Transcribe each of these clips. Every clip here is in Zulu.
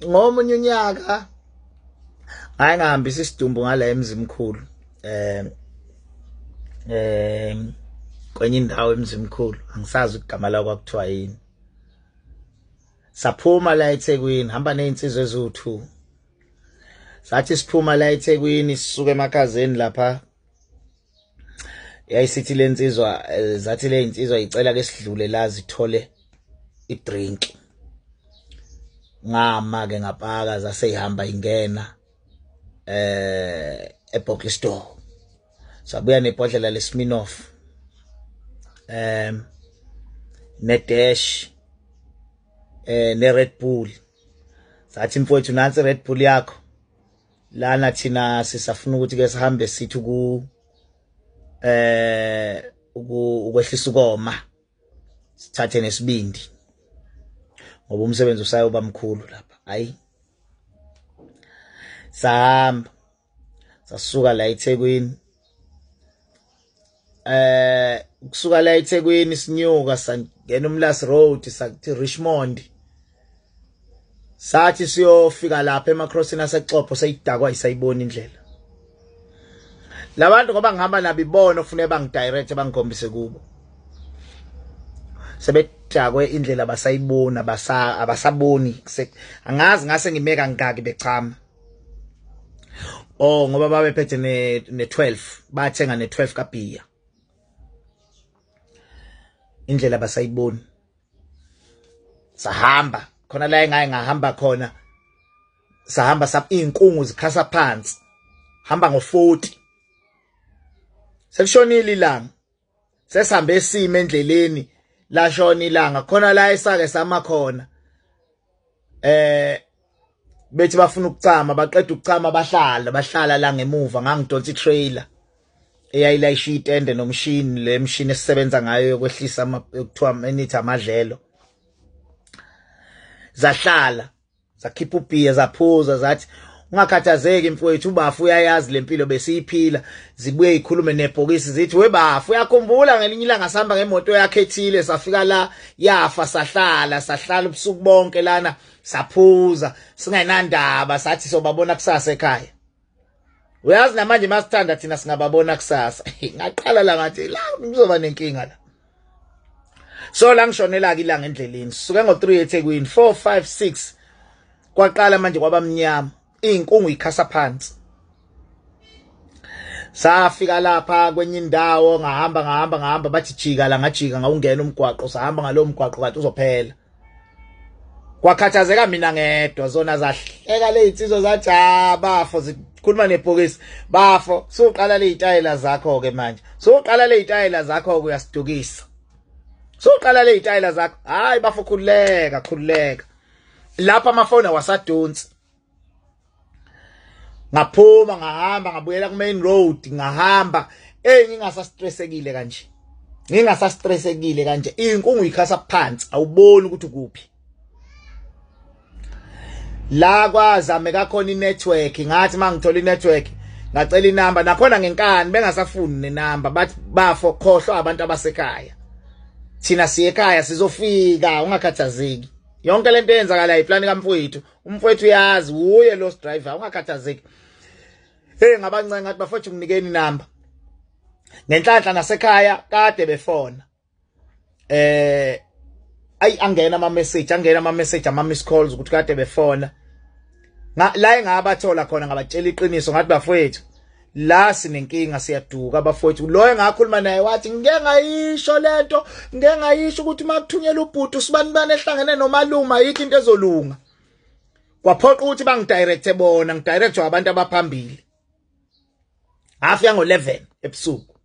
ngomunye unyaka hayi ngihambisa isidumbu ngala emzimkhulu kwenye indawo emzimkhulu angisazi igama la kwakuthiwa yini. Saphuma la eThekwini hamba nezinsizwe eziwu2 sathi siphuma la eThekwini sisuka emakhazeni lapha yayisithi lensizwa zathi le insizwa icela ke sidlule la zithole idrink. Ngama ke ngapaka zaseyihamba ingena eBoxley store sabuya nebhodlela leSmirnoff neDash neRed Bull. Sathi mfowethu nansi iRed Bull yakho lana thina sisafuna ukuthi ke sihambe sithi ukwehlisa ukoma sithathe nesibindi ngoba umsebenzi usayoba mkhulu lapha. Hayi sahamba sasuka la eThekwini ukusuka la eThekwini sinyuka sangena uMlazi Road sakuthi Richmond. Sathi siyofika lapha eMacrossing aseXhopho seyidakwa isayibona indlela. Labantu ngoba ngihamba nabo ibona ufune bangidirect bangikhombise kubo. Sebedakwe indlela basayibona abasaboni angazi ngase ngimeka ngaki bechama. Oh ngoba babephethe ne12 bathenga ne12 kaBhiya. Indlela basayiboni. Sahamba khona la ngahamba khona sahamba inkungu zikhasa phansi hamba ngo40 sekushonile ilanga sesihambe esime endleleni la shona ilanga khona la esake sama khona bethi bafuna ukucama baqeda ukucama bahlala la ngemuva ngangidonsa itrailer eyayilayisha itende nomshini le mshini esisebenza ngayo yokwehlisa ekuthiwa enithi amadlelo. Zahlala zakhipha uBhiya zaphuza zathi ungakhathazeki mfowethu ubafu uyayazi lempilo besiyiphila. Zibuye ikhulume nebhokisi zithi webafu uyakhumbula ngelinye ilanga sihamba ngemoto yakhe ethile safika la yafa sahlala ubusuku bonke lana saphuza singenandaba sathi sobabona kusasa ekhaya. Uyazi namanje masithanda thina singababona kusasa. Ngaqala la ngathi la kuzoba nenkinga la. So la ngishonela ke ilanga endleleni sisuke ngo3 eThekwini 4 5 6 kwaqala manje kwabamnyama inkungu ikhasa phansi. Safika lapha kwenye indawo ngahamba bathi jika la ngajika ngawungena umgwaqo sahamba ngalo mgwaqo kanti uzophela. Kwakhathazeka mina ngedwa zona zahleka lezinsizwa zathi bafo zikhuluma nebhokisi bafo soqala lezitayela zakho ke manje soqala lezitayela zakho uyasidukisa. Soqala lezitayela zakho hayi bafo khululeka lapha amafoni awasadonsi. Ngaphuma ngahamba ngabuyela ku main road ngahamba ngingasastressekile kanje inkungu ikhasa phansi awuboni ukuthi kuphi. La kwazameka khona inetwork ngathi mangithola inetwork ngacela inamba nakhona ngenkani bengasafuni nenamba bathi bafo khohlwa abantu abasekhaya. Thina siye ekhaya sizofika ungakhathazeki. Yonke lento eyenzakala iplan kaMfowethu. Umfowethu uyazi uye lo driver ungakhathazeki. Ngabancane ngathi bafowethu nginikeni inamba. Ngenhlanhla nasekhaya kade befona. Angena ama message ama miss calls ukuthi kade befona. La engabathola khona ngabatshela iqiniso ngathi bafowethu la sinenkinga siyaduka bafowethu. Lo engakhuluma naye wathi ngeke ngayisho lento ngeke ngayisho ukuthi makuthunyela ubhuti usibani ehlangene nomaluma yikho into ezolunga. Kwaphoqa ukuthi bangidirect bona ngidirectwa abantu abaphambili. Ngafika ngo11 ebusuku.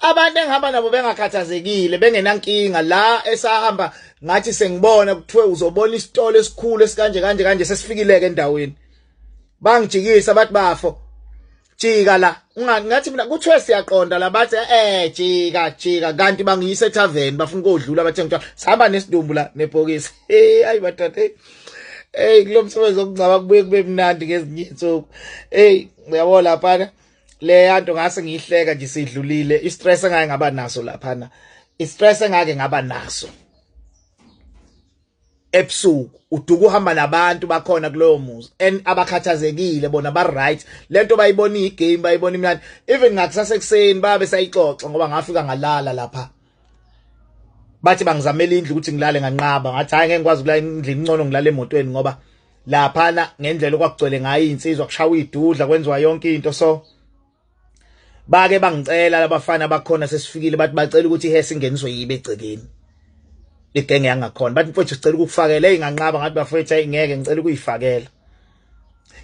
Abantu engihamba nabo bengakhathazekile bengenankinga la esahamba ngathi sengibona kuthiwe uzobona isitolo esikhulu esikanje sesifikileke endaweni. Bangijikisa bathi bafo jika la ngathi mina kuthiwe siyaqonda la bathi jika kanti bangiyise etavern bafuna ukodlula bathe ngithiwa sihamba nesidumbu la nebhokisi. Hayi batata kulomsebenzi okungcaba kubuye kube mnandi ngezinye insuku. Uyabona lapha le yanto ngase ngiyihleka nje sidlulile. Istress engake ngaba naso lapha istress engake ngaba naso ebusuku uduka uhamba nabantu bakhona kulowo muzi abakhathazekile bona ba right lento bayibona igame bayibona imnandi even ngakusasa ekseni babe sayixoxa ngoba ngafika ngalala lapha bathi bangizamela indlu ukuthi ngilale nganqaba ngathi hayi ngeke ngikwazi ukulala endlini ngcono ngilale emotweni ngoba lapha ngendlela okwakugcwele ngayo insizwa kushawa idudla kwenziwa yonke into so bake bangicela labafana bakhona sesifikile bathi bacela ukuthi ihesi ingeniswe yibe egcekeni igenge yangakhona bathi mfowethu sicela ukufakela enganqaba ngathi bafowethu ayingeke ngicela ukuyifakela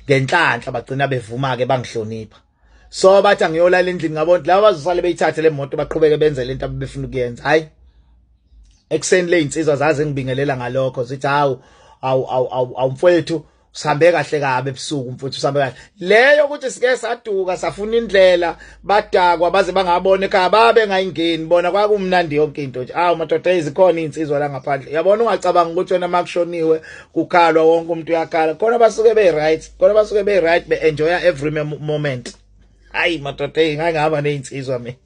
ngenhlanhla bagcina bevuma ke bangihlonipha so bathi angiyolala endlini ngabona laba bazosala beyithathe le moto baqhubeke benze lento abebefuna ukuyenza hayi ekseni le insizwa zaze ngibingelela ngalokho zithi awu mfowethu usambe kahle kabe ebusuku mfowethu usambe kahle leyo ukuthi sike saduka safuna indlela badakwa baze bangabona ekhaya babe ngayingeni bona kwakumnandi yonke into nje madoda izikhona insizwa la ngaphandle yabona ungacabanga ukuthi wena makushoniwe kukhalwa wonke umuntu uyakhala khona basuke be right be enjoy every moment hayi madoda ngangihamba nezinsizwa mina